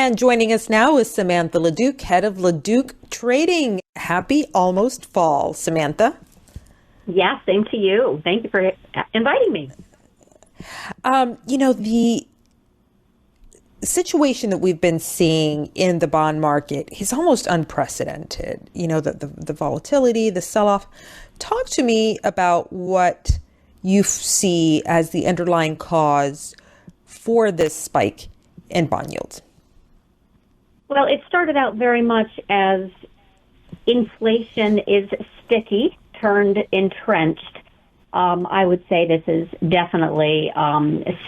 And joining us now is Samantha LaDuc, head of LaDucTrading. Happy almost fall, Samantha. Yeah, same to you. Thank you for inviting me. The situation that we've been seeing in the bond market is almost unprecedented. The volatility, the sell-off. Talk to me about what you see as the underlying cause for this spike in bond yields. Well, it started out very much as inflation is sticky, turned entrenched. I would say this is definitely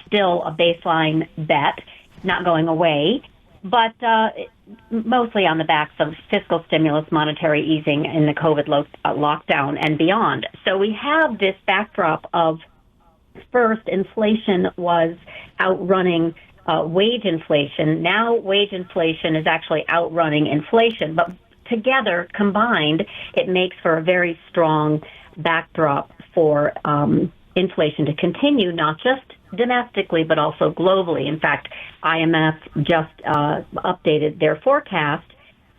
still a baseline bet, not going away, but mostly on the backs of fiscal stimulus, monetary easing in the COVID lockdown and beyond. So we have this backdrop of, first, inflation was outrunning wage inflation. Now wage inflation is actually outrunning inflation, but together, combined, it makes for a very strong backdrop for inflation to continue, not just domestically, but also globally. In fact, IMF just updated their forecast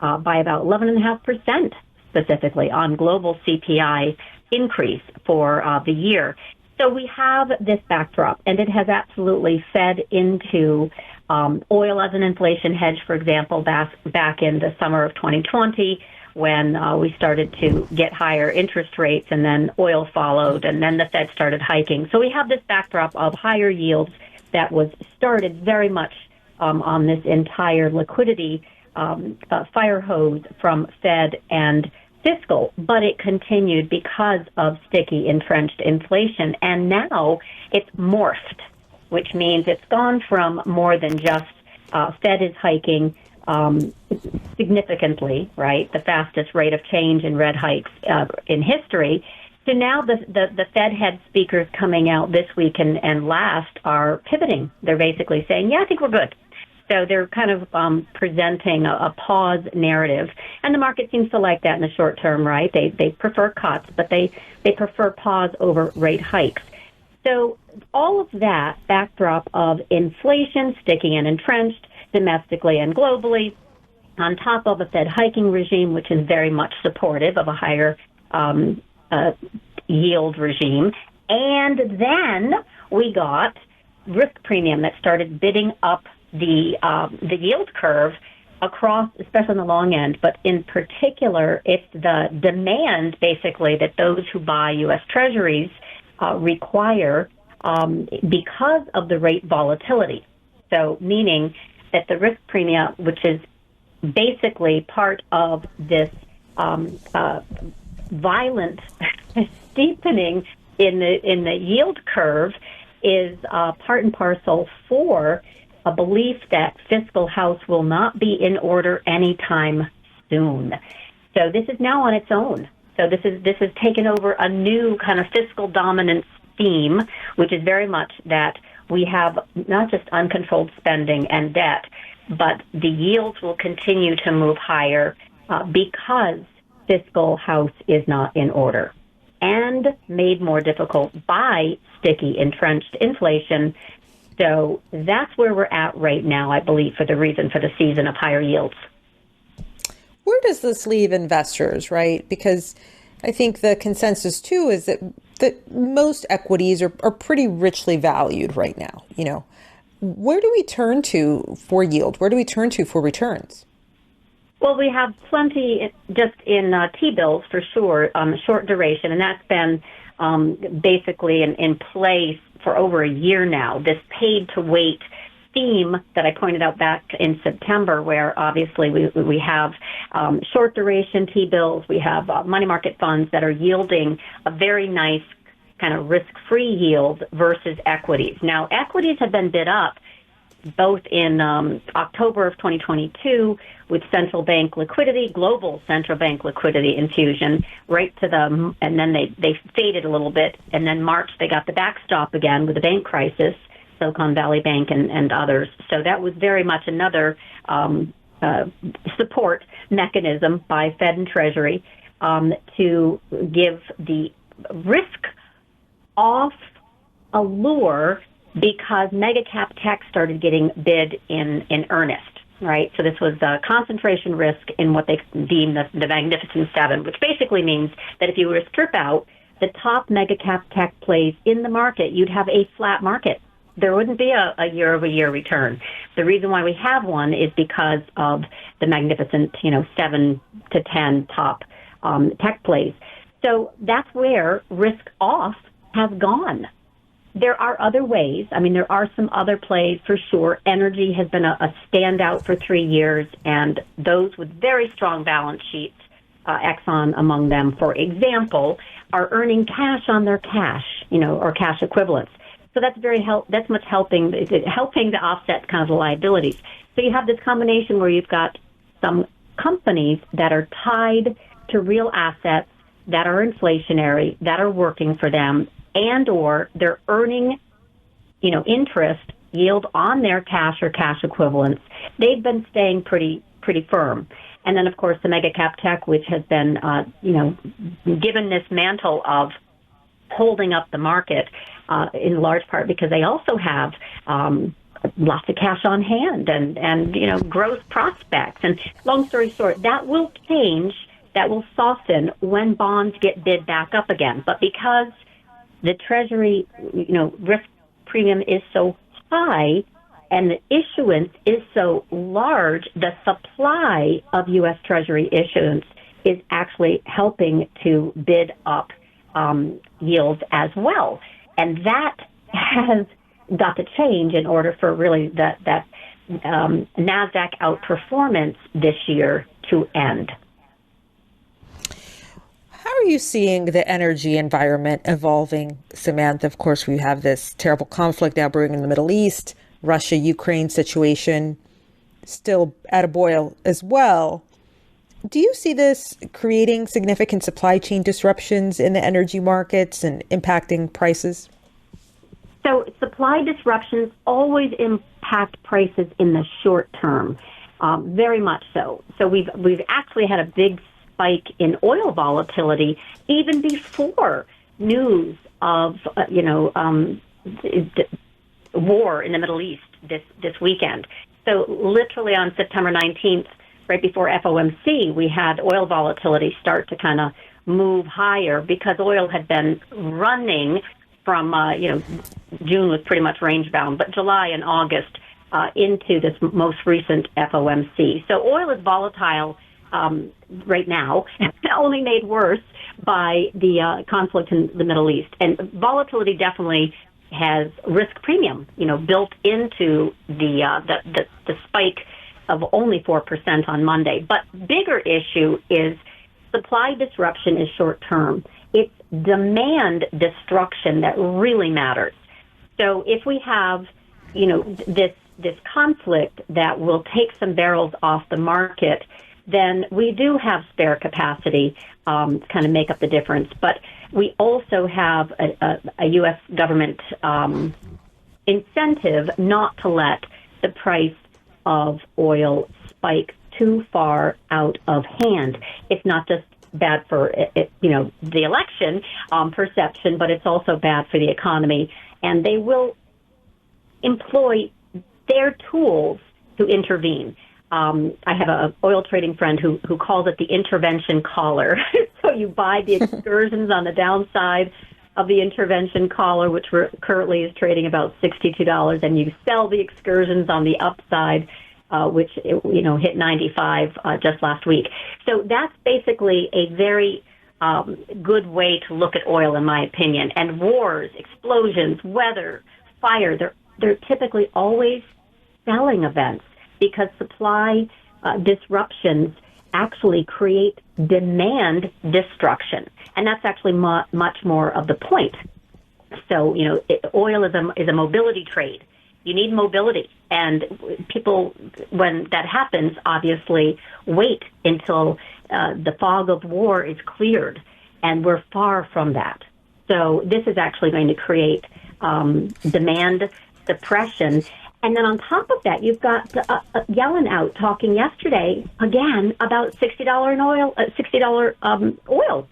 by about 11.5% specifically on global CPI increase for the year. So we have this backdrop, and it has absolutely fed into oil as an inflation hedge, for example, back in the summer of 2020, when we started to get higher interest rates, and then oil followed, and then the Fed started hiking. So we have this backdrop of higher yields that was started very much on this entire liquidity fire hose from Fed and fiscal, but it continued because of sticky, entrenched inflation. And now it's morphed, which means it's gone from more than just Fed is hiking significantly, right, the fastest rate of change in rate hikes in history, to now the Fed head speakers coming out this week and last are pivoting. They're basically saying, yeah, I think we're good. So they're kind of presenting a pause narrative. And the market seems to like that in the short term, right? They prefer cuts, but they prefer pause over rate hikes. So all of that backdrop of inflation, sticky and entrenched domestically and globally, on top of a Fed hiking regime, which is very much supportive of a higher yield regime. And then we got risk premium that started bidding up the yield curve across, especially on the long end, but in particular, it's the demand, basically, that those who buy U.S. Treasuries require because of the rate volatility. So meaning that the risk premium, which is basically part of this violent steepening in the yield curve, is part and parcel for a belief that fiscal house will not be in order anytime soon. So this is now on its own. So this has taken over a new kind of fiscal dominance theme, which is very much that we have not just uncontrolled spending and debt, but the yields will continue to move higher because fiscal house is not in order, and made more difficult by sticky, entrenched inflation. So that's where we're at right now, I believe, for the reason for the season of higher yields. Where does this leave investors, right? Because I think the consensus, too, is that most equities are pretty richly valued right now. Where do we turn to for yield? Where do we turn to for returns? Well, we have plenty just in T-bills for sure, short duration, and that's been basically in place for over a year now. This paid-to-wait theme that I pointed out back in September, where obviously we have short duration T-bills, we have money market funds that are yielding a very nice kind of risk-free yield versus equities. Now, equities have been bid up both in October of 2022 with central bank liquidity, global central bank liquidity infusion, right to the, and then they faded a little bit. And then March, they got the backstop again with the bank crisis, Silicon Valley Bank and others. So that was very much another support mechanism by Fed and Treasury to give the risk-off allure, because mega cap tech started getting bid in earnest. right? So this was concentration risk in what they deem the Magnificent Seven, which basically means that if you were to strip out the top mega cap tech plays in the market, you'd have a flat market. There wouldn't be a year-over-year return. The reason why we have one is because of the Magnificent, 7 to 10 top tech plays. So that's where risk off has gone. There are other ways. I mean, there are some other plays for sure. Energy has been a standout for 3 years, and those with very strong balance sheets, Exxon among them, for example, are earning cash on their cash, or cash equivalents. So that's that's much helping to offset kind of the liabilities. So you have this combination where you've got some companies that are tied to real assets that are inflationary, that are working for them, and or they're earning, interest yield on their cash or cash equivalents. They've been staying pretty firm. And then, of course, the mega cap tech, which has been, given this mantle of holding up the market in large part because they also have lots of cash on hand and growth prospects. And long story short, that will change, that will soften when bonds get bid back up again. But because the Treasury, risk premium is so high and the issuance is so large, the supply of U.S. Treasury issuance is actually helping to bid up yields as well. And that has got to change in order for really that NASDAQ outperformance this year to end. How are you seeing the energy environment evolving, Samantha? Of course, we have this terrible conflict now brewing in the Middle East, Russia-Ukraine situation still at a boil as well. Do you see this creating significant supply chain disruptions in the energy markets and impacting prices? So supply disruptions always impact prices in the short term, very much so. So we've actually had a big spike in oil volatility even before news of war in the Middle East this weekend. So literally on September 19th, right before FOMC, we had oil volatility start to kind of move higher because oil had been running from, June was pretty much range bound, but July and August into this most recent FOMC. So oil is volatile right now, only made worse by the conflict in the Middle East. And volatility definitely has risk premium, built into the spike of only 4% on Monday. But bigger issue is supply disruption is short term. It's demand destruction that really matters. So if we have, this conflict that will take some barrels off the market, then we do have spare capacity to kind of make up the difference. But we also have a U.S. government incentive not to let the price of oil spike too far out of hand. It's not just bad for the election perception, but it's also bad for the economy. And they will employ their tools to intervene. I have an oil trading friend who calls it the intervention collar. So you buy the excursions on the downside of the intervention collar, which currently is trading about $62, and you sell the excursions on the upside, which hit 95 just last week. So that's basically a very good way to look at oil, in my opinion. And wars, explosions, weather, fire, they're typically always selling events because supply disruptions actually create demand destruction. And that's actually much more of the point. So, oil is a mobility trade. You need mobility. And people, when that happens, obviously wait until the fog of war is cleared. And we're far from that. So this is actually going to create demand suppression. And then on top of that, you've got Yellen out talking yesterday again about $60 in oil, oil.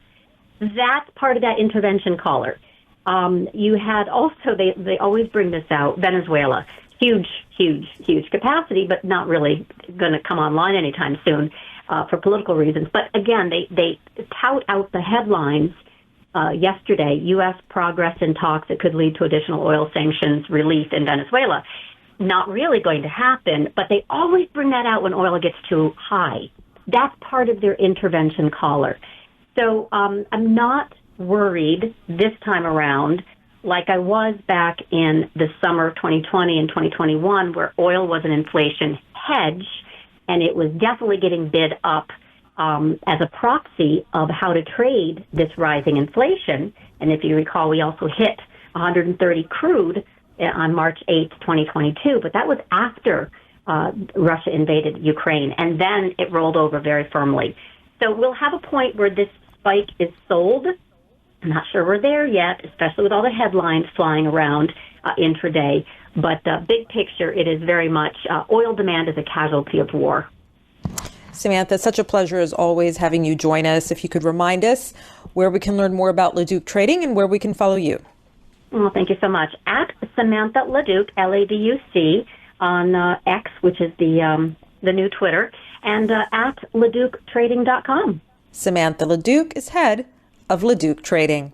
That's part of that intervention collar. You had also, they always bring this out, Venezuela. huge capacity, but not really going to come online anytime soon for political reasons. But again, they tout out the headlines yesterday, U.S. progress in talks that could lead to additional oil sanctions relief in Venezuela. Not really going to happen, but they always bring that out when oil gets too high. That's part of their intervention collar. So I'm not worried this time around like I was back in the summer of 2020 and 2021, where oil was an inflation hedge, and it was definitely getting bid up as a proxy of how to trade this rising inflation. And if you recall, we also hit 130 crude on March 8th, 2022, but that was after Russia invaded Ukraine, and then it rolled over very firmly. So we'll have a point where this spike is sold. I'm not sure we're there yet, especially with all the headlines flying around intraday. But big picture, it is very much oil demand is a casualty of war. Samantha, it's such a pleasure as always having you join us. If you could remind us where we can learn more about LaDuc Trading and where we can follow you. Well, thank you so much. At Samantha LaDuc, LaDuc, on X, which is the new Twitter, and at LaDucTrading.com. Samantha LaDuc is head of LaDuc Trading.